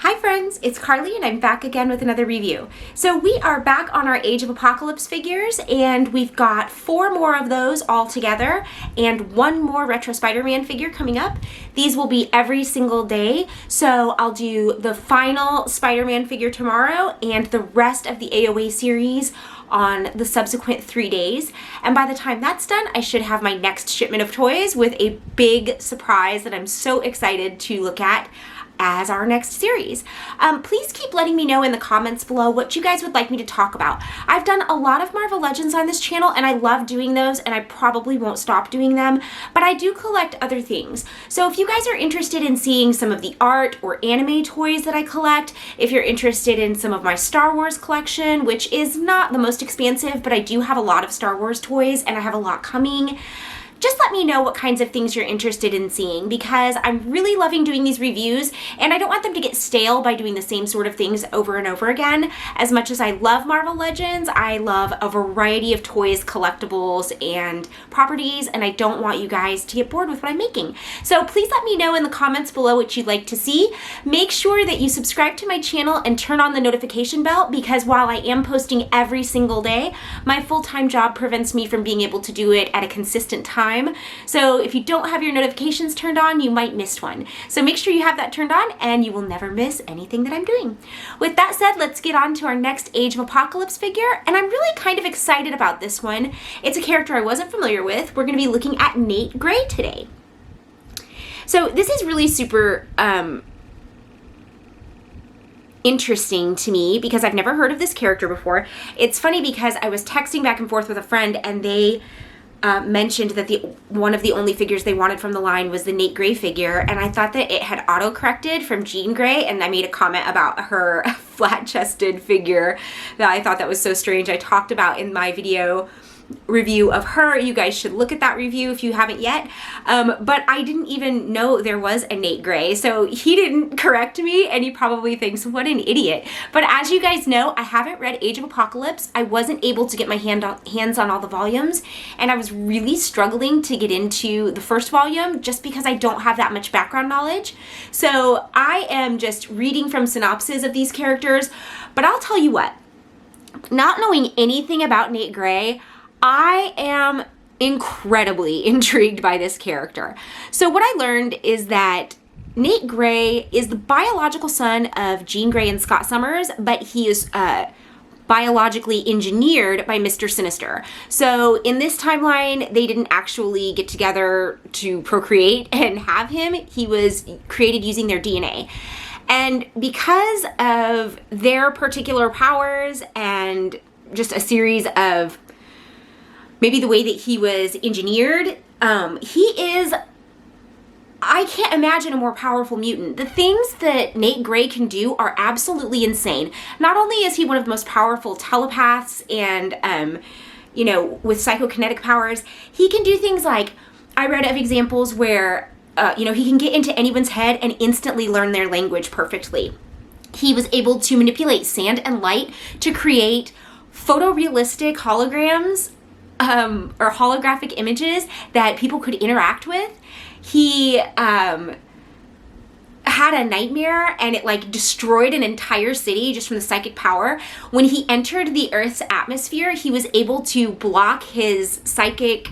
Hi friends, it's Carly and I'm back again with another review. So we are back on our Age of Apocalypse figures and we've got 4 more of those all together and 1 more Retro Spider-Man figure coming up. These will be every single day, so I'll do the final Spider-Man figure tomorrow and the rest of the AOA series on the subsequent 3 days. And by the time that's done, I should have my next shipment of toys with a big surprise that I'm so excited to look at as our next series. Please keep letting me know in the comments below what you guys would like me to talk about. I've done a lot of Marvel Legends on this channel and I love doing those and I probably won't stop doing them, but I do collect other things. So if you guys are interested in seeing some of the art or anime toys that I collect, if you're interested in some of my Star Wars collection, which is not the most expansive, but I do have a lot of Star Wars toys and I have a lot coming, just let me know what kinds of things you're interested in seeing because I'm really loving doing these reviews and I don't want them to get stale by doing the same sort of things over and over again. As much as I love Marvel Legends, I love a variety of toys, collectibles, and properties, and I don't want you guys to get bored with what I'm making. So please let me know in the comments below what you'd like to see. Make sure that you subscribe to my channel and turn on the notification bell because while I am posting every single day, my full-time job prevents me from being able to do it at a consistent time. So if you don't have your notifications turned on, you might miss one. So make sure you have that turned on and you will never miss anything that I'm doing. With that said, let's get on to our next Age of Apocalypse figure, and I'm really kind of excited about this one. It's a character I wasn't familiar with. We're going to be looking at Nate Gray today. So this is really super interesting to me because I've never heard of this character before. It's funny because I was texting back and forth with a friend and they mentioned that one of the only figures they wanted from the line was the Nate Gray figure, and I thought that it had auto-corrected from Jean Grey, and I made a comment about her flat-chested figure that I thought that was so strange. I talked about in my video review of her. You guys should look at that review if you haven't yet. But I didn't even know there was a Nate Gray, so he didn't correct me and he probably thinks, what an idiot. But as you guys know, I haven't read Age of Apocalypse. I wasn't able to get my hands on all the volumes, and I was really struggling to get into the first volume just because I don't have that much background knowledge. So I am just reading from synopses of these characters, but I'll tell you what, not knowing anything about Nate Gray, I am incredibly intrigued by this character. So what I learned is that Nate Gray is the biological son of Jean Grey and Scott Summers, but he is biologically engineered by Mr. Sinister. So in this timeline, they didn't actually get together to procreate and have him. He was created using their DNA. And because of their particular powers and just a series of maybe the way that he was engineered, he is, I can't imagine a more powerful mutant. The things that Nate Gray can do are absolutely insane. Not only is he one of the most powerful telepaths and, you know, with psychokinetic powers, he can do things like, I read of examples where, you know, he can get into anyone's head and instantly learn their language perfectly. He was able to manipulate sand and light to create photorealistic holograms or holographic images that people could interact with. He had a nightmare and it like destroyed an entire city just from the psychic power. When he entered the Earth's atmosphere, he was able to block his psychic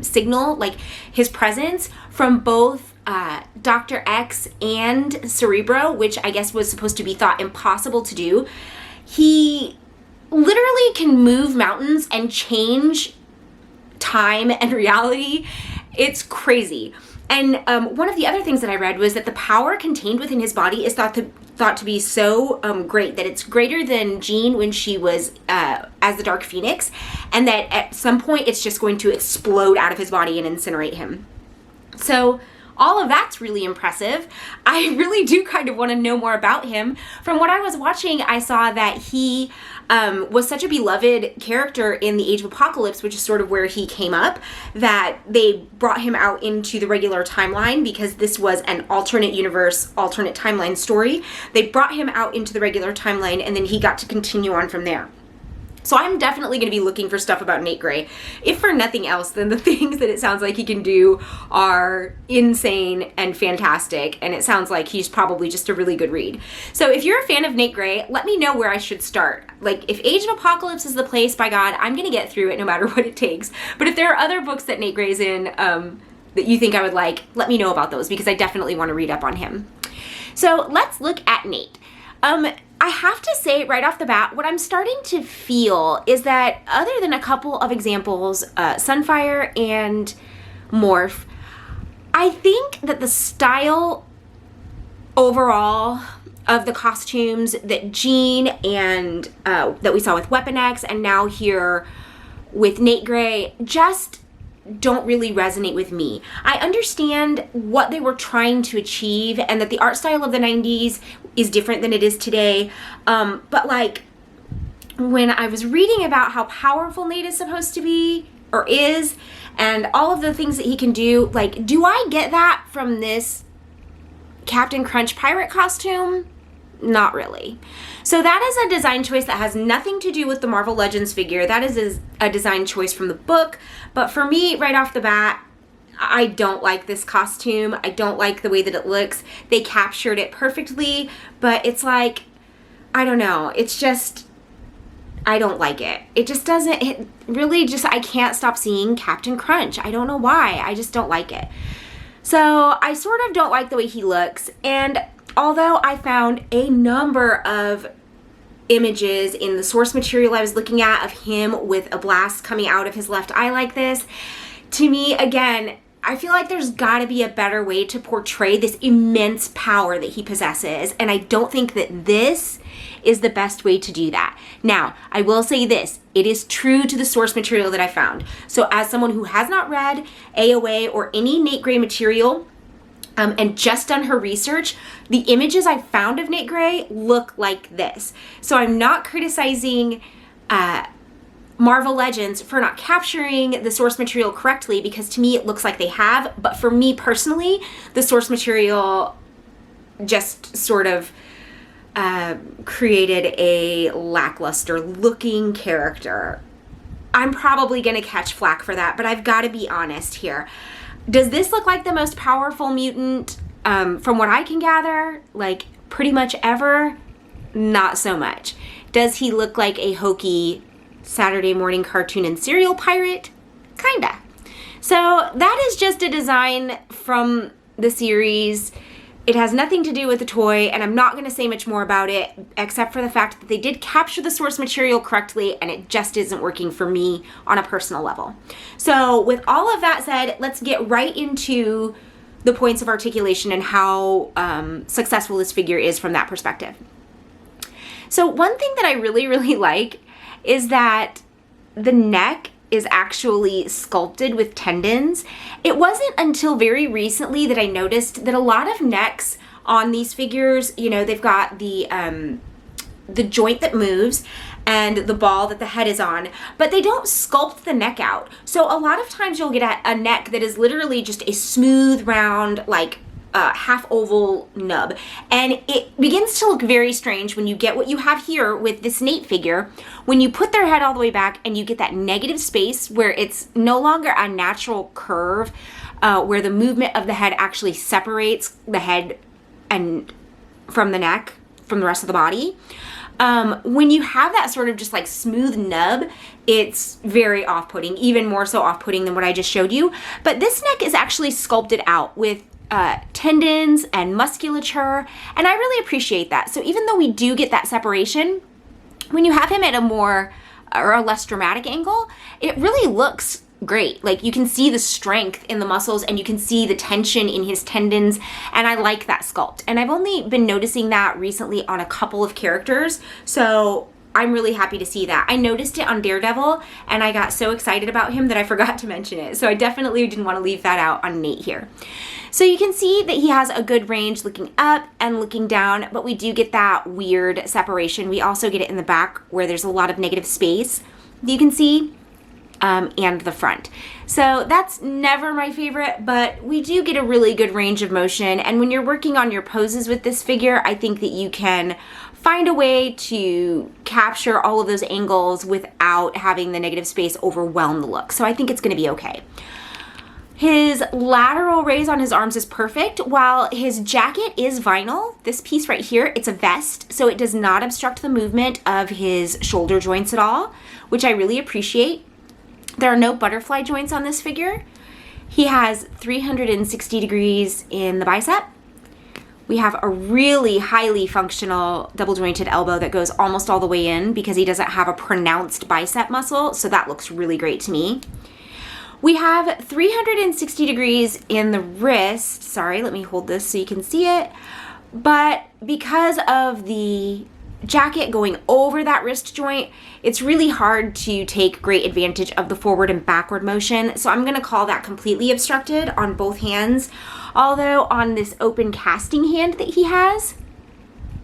signal, like his presence, from both Dr. X and Cerebro, which I guess was supposed to be thought impossible to do. He literally can move mountains and change time and reality. It's crazy. And one of the other things that I read was that the power contained within his body is thought to be so great that it's greater than Jean when she was as the Dark Phoenix, and that at some point it's just going to explode out of his body and incinerate him. So all of that's really impressive. I really do kind of want to know more about him. From what I was watching, I saw that he was such a beloved character in the Age of Apocalypse, which is sort of where he came up, that they brought him out into the regular timeline because this was an alternate universe, alternate timeline story. They brought him out into the regular timeline and then he got to continue on from there. So I'm definitely going to be looking for stuff about Nate Gray. If for nothing else, then the things that it sounds like he can do are insane and fantastic, and it sounds like he's probably just a really good read. So if you're a fan of Nate Gray, let me know where I should start. Like, if Age of Apocalypse is the place, by God, I'm going to get through it no matter what it takes. But if there are other books that Nate Gray's in that you think I would like, let me know about those, because I definitely want to read up on him. So let's look at Nate. I have to say right off the bat, what I'm starting to feel is that other than a couple of examples, Sunfire and Morph, I think that the style overall of the costumes that Jean and that we saw with Weapon X and now here with Nate Gray just don't really resonate with me. I understand what they were trying to achieve and that the art style of the 90s is different than it is today. But like, when I was reading about how powerful Nate is supposed to be, or is, and all of the things that he can do, like, do I get that from this Captain Crunch pirate costume? Not really. So that is a design choice that has nothing to do with the Marvel Legends figure. That is a design choice from the book. But for me, right off the bat, I don't like this costume. I don't like the way that it looks. They captured it perfectly, but it's like, I don't know. It's just, I don't like it. It just doesn't, it really just, I can't stop seeing Captain Crunch. I don't know why. I just don't like it. So I sort of don't like the way he looks. And although I found a number of images in the source material I was looking at of him with a blast coming out of his left eye like this, to me, again, I feel like there's got to be a better way to portray this immense power that he possesses, and I don't think that this is the best way to do that. Now, I will say this, it is true to the source material that I found. So as someone who has not read AOA or any Nate Gray material, and just done her research, the images I found of Nate Gray look like this. So I'm not criticizing Marvel Legends for not capturing the source material correctly, because to me it looks like they have, but for me personally, the source material just sort of created a lackluster looking character. I'm probably gonna catch flack for that, but I've got to be honest here. Does this look like the most powerful mutant from what I can gather? Like, pretty much ever? Not so much. Does he look like a hokey Saturday morning cartoon and serial pirate? Kinda. So that is just a design from the series. It has nothing to do with the toy, and I'm not going to say much more about it, except for the fact that they did capture the source material correctly, and it just isn't working for me on a personal level. So with all of that said, let's get right into the points of articulation and how successful this figure is from that perspective. So one thing that I really, really like is that the neck is actually sculpted with tendons. It wasn't until very recently that I noticed that a lot of necks on these figures, you know, they've got the joint that moves and the ball that the head is on, but they don't sculpt the neck out. So a lot of times you'll get a neck that is literally just a smooth, round, like half oval nub, and it begins to look very strange when you get what you have here with this Nate figure. When you put their head all the way back and you get that negative space where it's no longer a natural curve, where the movement of the head actually separates the head and from the neck from the rest of the body. When you have that sort of just like smooth nub, it's very off-putting, even more so off-putting than what I just showed you. But this neck is actually sculpted out with tendons and musculature, and I really appreciate that. So even though we do get that separation, when you have him at a more or a less dramatic angle, it really looks great. Like, you can see the strength in the muscles and you can see the tension in his tendons, and I like that sculpt. And I've only been noticing that recently on a couple of characters, so I'm really happy to see that. I noticed it on Daredevil and I got so excited about him that I forgot to mention it. So I definitely didn't want to leave that out on Nate here. So you can see that he has a good range looking up and looking down, but we do get that weird separation. We also get it in the back where there's a lot of negative space. You can see and the front. So that's never my favorite, but we do get a really good range of motion. And when you're working on your poses with this figure, I think that you can find a way to capture all of those angles without having the negative space overwhelm the look. So I think it's going to be okay. His lateral raise on his arms is perfect. While his jacket is vinyl, this piece right here, it's a vest, so it does not obstruct the movement of his shoulder joints at all, which I really appreciate. There are no butterfly joints on this figure. He has 360 degrees in the bicep. We have a really highly functional double jointed elbow that goes almost all the way in because he doesn't have a pronounced bicep muscle, so that looks really great to me. We have 360 degrees in the wrist. Sorry, let me hold this so you can see it. But because of the jacket going over that wrist joint, it's really hard to take great advantage of the forward and backward motion. So I'm going to call that completely obstructed on both hands. Although on this open casting hand that he has,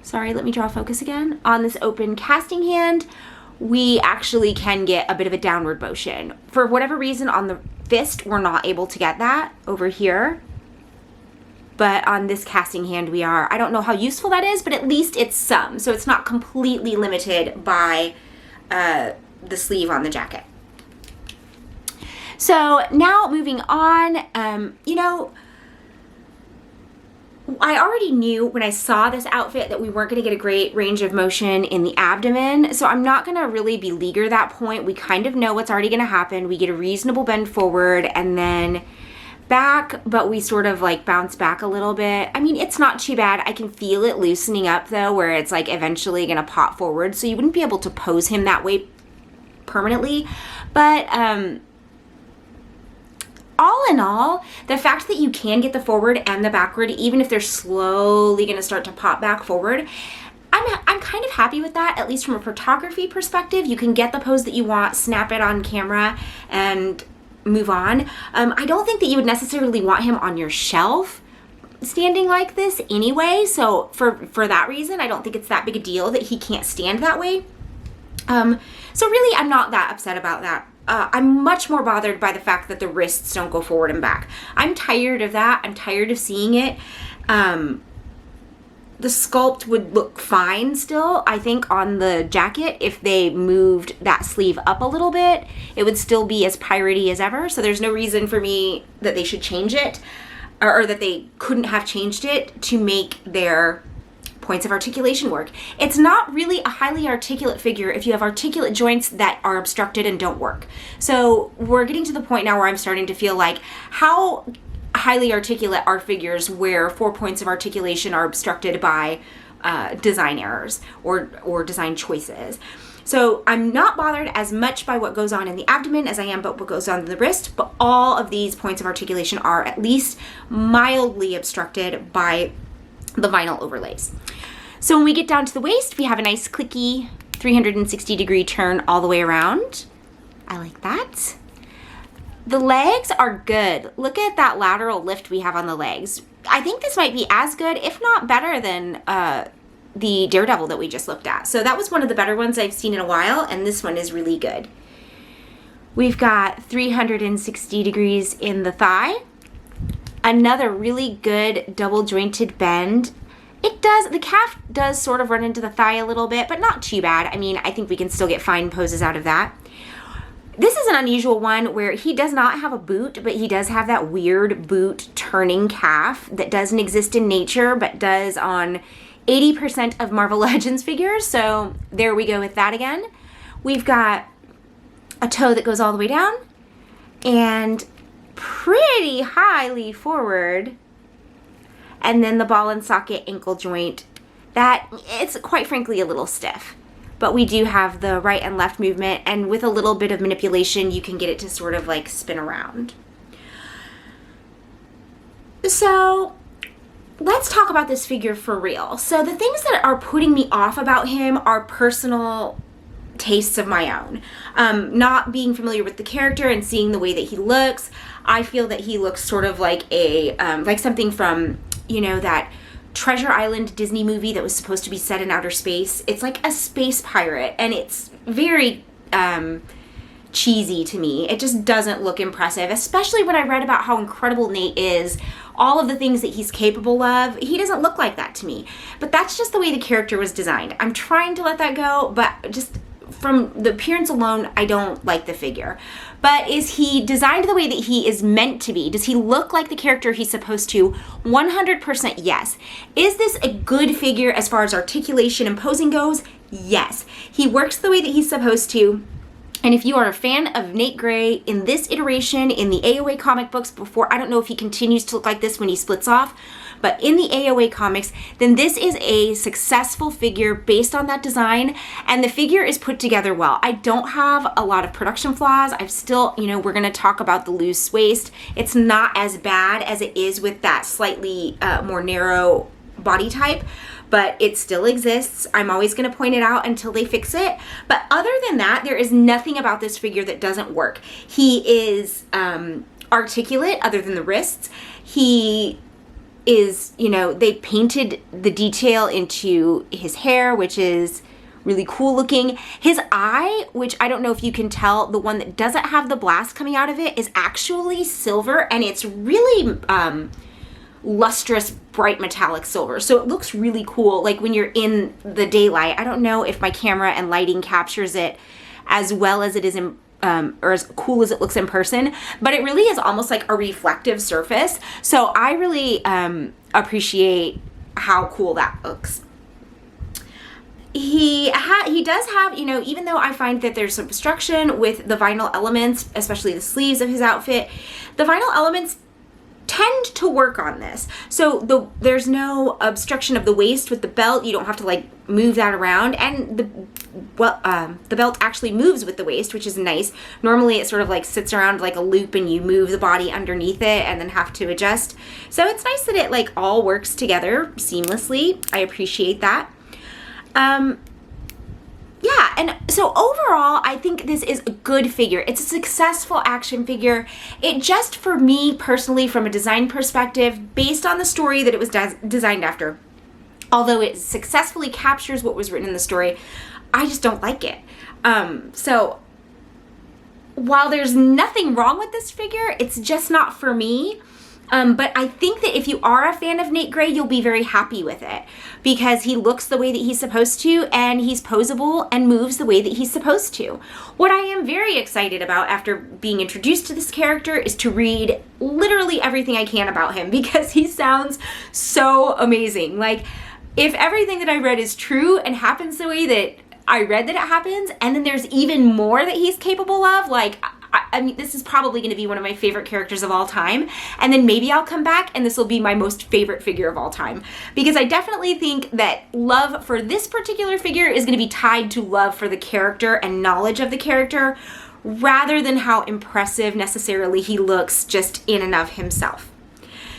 sorry, let me draw focus again. On this open casting hand, we actually can get a bit of a downward motion. For whatever reason, on the fist, we're not able to get that over here. But on this casting hand, we are. I don't know how useful that is, but at least it's some. So it's not completely limited by the sleeve on the jacket. So now moving on, I already knew when I saw this outfit that we weren't going to get a great range of motion in the abdomen, so I'm not going to really beleaguer that point. We kind of know what's already going to happen. We get a reasonable bend forward and then back, but we sort of like bounce back a little bit. I mean, it's not too bad. I can feel it loosening up though, where it's like eventually going to pop forward, so you wouldn't be able to pose him that way permanently, but all in all, the fact that you can get the forward and the backward, even if they're slowly going to start to pop back forward, I'm kind of happy with that, at least from a photography perspective. You can get the pose that you want, snap it on camera, and move on. I don't think that you would necessarily want him on your shelf standing like this anyway, so for that reason, I don't think it's that big a deal that he can't stand that way. So really, I'm not that upset about that. I'm much more bothered by the fact that the wrists don't go forward and back. I'm tired of that. I'm tired of seeing it. The sculpt would look fine still, I think, on the jacket. If they moved that sleeve up a little bit, it would still be as piratey as ever. So there's no reason for me that they should change it, or that they couldn't have changed it to make their points of articulation work. It's not really a highly articulate figure if you have articulate joints that are obstructed and don't work. So we're getting to the point now where I'm starting to feel like, how highly articulate are figures where 4 points of articulation are obstructed by design errors or design choices? So I'm not bothered as much by what goes on in the abdomen as I am about what goes on in the wrist, but all of these points of articulation are at least mildly obstructed by the vinyl overlays. So when we get down to the waist, we have a nice clicky 360 degree turn all the way around. I like that. The legs are good. Look at that lateral lift we have on the legs. I think this might be as good, if not better, than the Daredevil that we just looked at. So that was one of the better ones I've seen in a while, and this one is really good. We've got 360 degrees in the thigh. Another really good double jointed bend. The calf does sort of run into the thigh a little bit, but not too bad. I mean, I think we can still get fine poses out of that. This is an unusual one where he does not have a boot, but he does have that weird boot turning calf that doesn't exist in nature, but does on 80% of Marvel Legends figures. So there we go with that again. We've got a toe that goes all the way down and pretty highly forward, and then the ball and socket ankle joint that it's quite frankly a little stiff, but we do have the right and left movement, and with a little bit of manipulation you can get it to sort of like spin around. So let's talk about this figure for real. So the things that are putting me off about him are personal tastes of my own. Not being familiar with the character and seeing the way that he looks, I feel that he looks sort of like a like something from, you know, that Treasure Island Disney movie that was supposed to be set in outer space. It's like a space pirate, and it's very cheesy to me. It just doesn't look impressive, especially when I read about how incredible Nate is, all of the things that he's capable of. He doesn't look like that to me. But that's just the way the character was designed. I'm trying to let that go, but just from the appearance alone, I don't like the figure. But is he designed the way that he is meant to be? Does he look like the character he's supposed to? 100% yes. Is this a good figure as far as articulation and posing goes? Yes. He works the way that he's supposed to. And if you are a fan of Nate Gray in this iteration, in the AOA comic books before, I don't know if he continues to look like this when he splits off, but in the AOA comics, then this is a successful figure based on that design, and the figure is put together well. I don't have a lot of production flaws. I've still, we're going to talk about the loose waist. It's not as bad as it is with that slightly more narrow body type, but it still exists. I'm always going to point it out until they fix it. But other than that, there is nothing about this figure that doesn't work. He is articulate other than the wrists. He is, they painted the detail into his hair, which is really cool looking. His eye, which I don't know if you can tell, the one that doesn't have the blast coming out of it is actually silver, and it's really lustrous, bright metallic silver. So it looks really cool, like when you're in the daylight. I don't know if my camera and lighting captures it as well as it is in or as cool as it looks in person, but it really is almost like a reflective surface. So I really appreciate how cool that looks. He does have, even though I find that there's some obstruction with the vinyl elements, especially the sleeves of his outfit, the vinyl elements tend to work on this. So there's no obstruction of the waist with the belt. You don't have to move that around, and the belt actually moves with the waist, which is nice. Normally it sort of sits around like a loop and you move the body underneath it and then have to adjust. So it's nice that it all works together seamlessly. I appreciate that. Yeah, and so overall, I think this is a good figure. It's a successful action figure. It just, for me personally, from a design perspective, based on the story that it was designed after, although it successfully captures what was written in the story, I just don't like it. So while there's nothing wrong with this figure, it's just not for me. But I think that if you are a fan of Nate Gray, you'll be very happy with it because he looks the way that he's supposed to, and he's posable and moves the way that he's supposed to. What I am very excited about after being introduced to this character is to read literally everything I can about him because he sounds so amazing. If everything that I read is true and happens the way that I read that it happens, and then there's even more that he's capable of, I mean, this is probably going to be one of my favorite characters of all time. And then maybe I'll come back and this will be my most favorite figure of all time. Because I definitely think that love for this particular figure is going to be tied to love for the character and knowledge of the character, rather than how impressive necessarily he looks just in and of himself.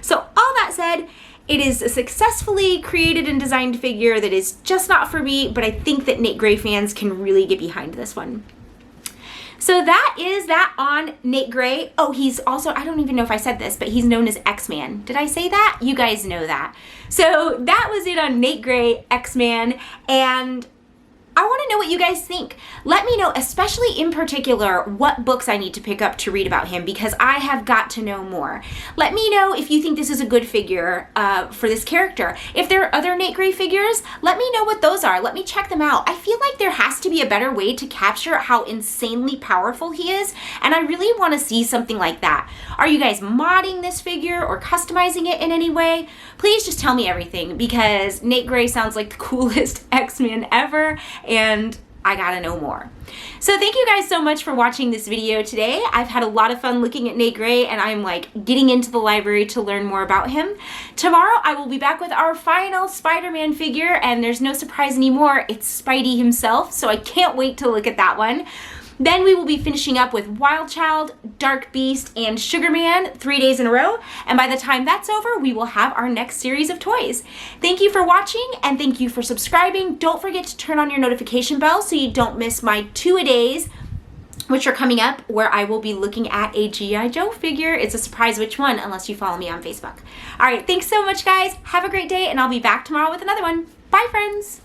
So all that said, it is a successfully created and designed figure that is just not for me, but I think that Nate Gray fans can really get behind this one. So that is that on Nate Gray. Oh, he's also, I don't even know if I said this, but he's known as X-Man. Did I say that? You guys know that. So that was it on Nate Gray, X-Man, and I want to know what you guys think. Let me know, especially in particular, what books I need to pick up to read about him, because I have got to know more. Let me know if you think this is a good figure for this character. If there are other Nate Gray figures, let me know what those are. Let me check them out. I feel like there has to be a better way to capture how insanely powerful he is, and I really want to see something like that. Are you guys modding this figure or customizing it in any way? Please just tell me everything, because Nate Gray sounds like the coolest X-Man ever, and I gotta know more. So thank you guys so much for watching this video today. I've had a lot of fun looking at Nate Gray, and I'm getting into the library to learn more about him. Tomorrow I will be back with our final Spider-Man figure, and there's no surprise anymore. It's Spidey himself, so I can't wait to look at that one. Then we will be finishing up with Wild Child, Dark Beast, and Sugar Man 3 days in a row. And by the time that's over, we will have our next series of toys. Thank you for watching, and thank you for subscribing. Don't forget to turn on your notification bell so you don't miss my 2-a-days, which are coming up, where I will be looking at a G.I. Joe figure. It's a surprise which one, unless you follow me on Facebook. All right, thanks so much, guys. Have a great day, and I'll be back tomorrow with another one. Bye, friends.